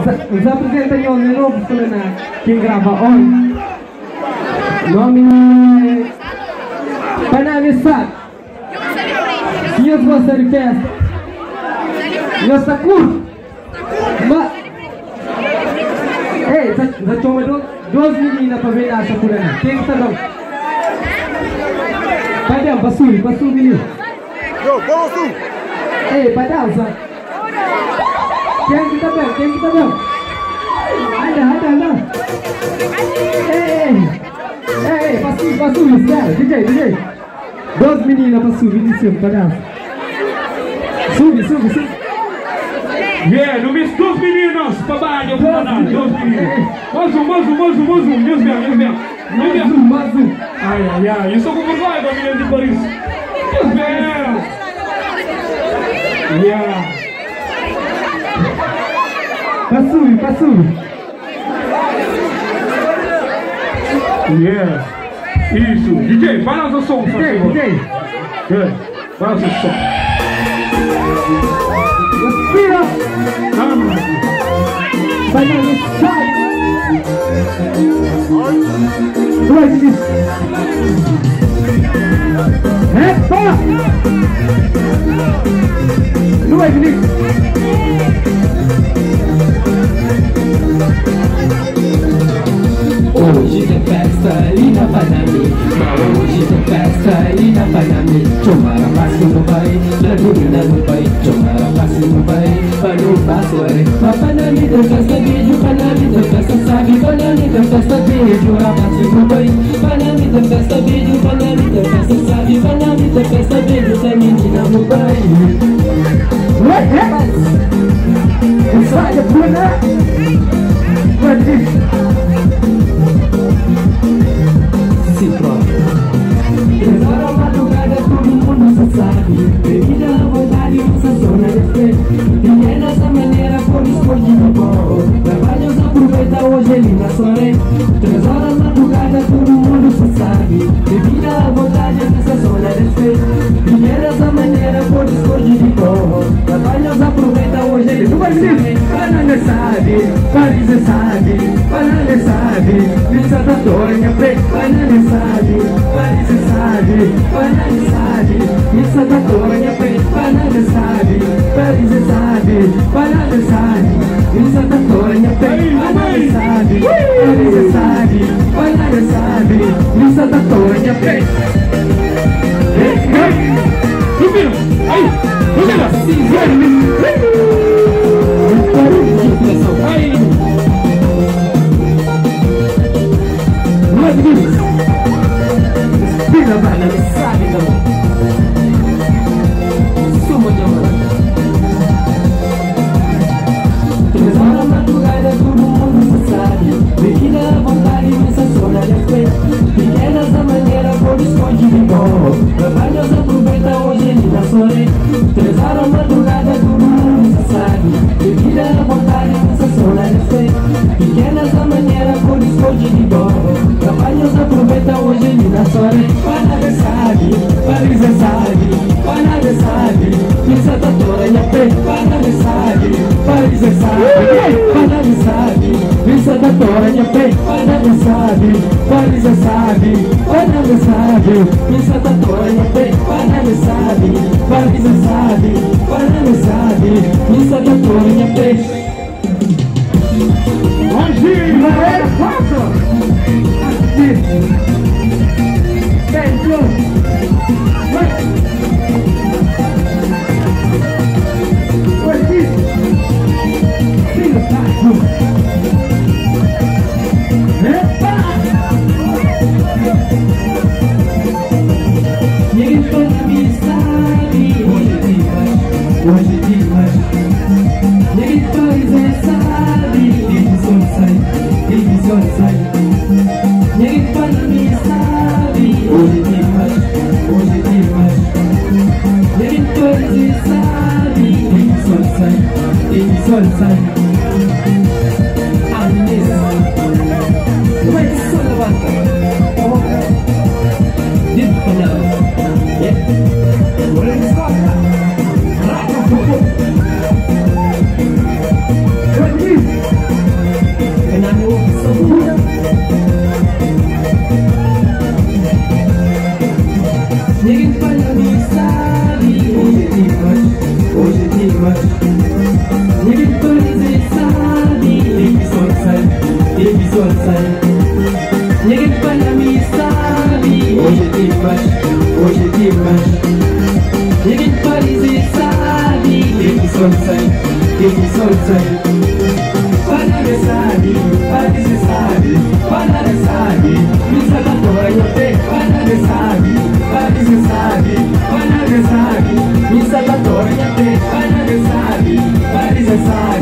Os apresentantes de novo falando quem grava hoje. Nome Panamissat. E os gostam de festa? Eu estou curto. Mas ei, já tomou duas meninas para ver essa por aí. Quem está dando? Padel, passou menino. Yo, vamos tu. Ei, Padel, quem que tá bem? Anda. Ei, passou, espera, DJ. Duas meninas para subir em cima, Padel. Sube. Yeah, não me duas meninas para baixo, duas meninas. Mais um, Deus mesmo. Ai, eu estou com vergonha da menina de Paris. Deus mesmo. Yeah. Passou. Yeah. Isso. DJ, balança o som, por favor. DJ. Yeah. Balança o som. Respira. Vai na sai. Vai disso. Epa! Não vai disso. Hoje tem festa ali na Panami. Hoje tem festa ali na Panami. Chomara pasi no pai, ladurina no pai. Chomara pasi no pai, pano passo é. Panami tem festa vídeo, Panami tem festa sabe, Panami tem festa vídeo, rapaz no pai. Panami tem festa vídeo, Panami tem festa sabe, Panami tem festa vídeo, tem menina no pai. What happens? Inside the corner. What is? Se troca. 3 horas madrugada, todo mundo se sabe. Bebida à vontade, sensação é respeito. E é dessa maneira por escondido bom. Trabalhos aproveita hoje ele na soré. 3 horas madrugada, todo mundo se sabe. Bebida à vontade, sensação é respeito. E é dessa maneira por escondido bom. Trabalhos aproveita hoje ele na soré. Panamé sabe, Paris sabe, Panamé sabe, Vista da Tonha Preto, Panamé sabe, Paris sabe, Panamé sabe, Vista da Tonha Preto, Panamé sabe, Paris sabe, Panamé sabe, Vista da Tonha Preto, Panamé sabe, Paris sabe, Panamé sabe, Vista da Tonha Preto. Aí, Respira, mano, sabe não. Suma de amor. 3 horas madrugada, todo mundo se sabe. Bebida à vontade, sensação é respeito. Pequenas da maneira, por esconde de bom. Trabalhos aproveita hoje ele na soré. 3 horas madrugada, todo mundo se sabe. Bebida à vontade, sensação é respeito. Pequenas da maneira, por esconde de bom. Trabalhos aproveita hoje ele na soré. Panamé sabe, Paris sabe, Panamé sabe, Vista da Tonha Preto, Panamé sabe, Paris sabe, Panamé sabe, Vista da Tonha Preto, Panamé sabe, Paris sabe, Panamé sabe, Vista da Tonha Preto, Panamé sabe, Paris sabe, Panamé sabe, Vista da Tonha Preto. Hoje não é fácil. Dentro. Hoje. Filho taco. Epa! Ninguém me sabe. Hoje demais. Ninguém sabe. Ele só sai. Ninguém me sabe. Hoje demais. Ninguém sabe. Ele só sai. A mesa. Como é que só levanta? Dentro do canal. Agora ele escolta. Hoje. baby sunshine. Ninguém para mim sabe, hoje é demais. Ninguém para dizer sabe, baby sunshine. Banana sabe, Paris sabe, banana sabe, missa da Toyota, banana sabe, Paris sabe, banana sabe, missa da Toyota, banana sabe, Paris sabe.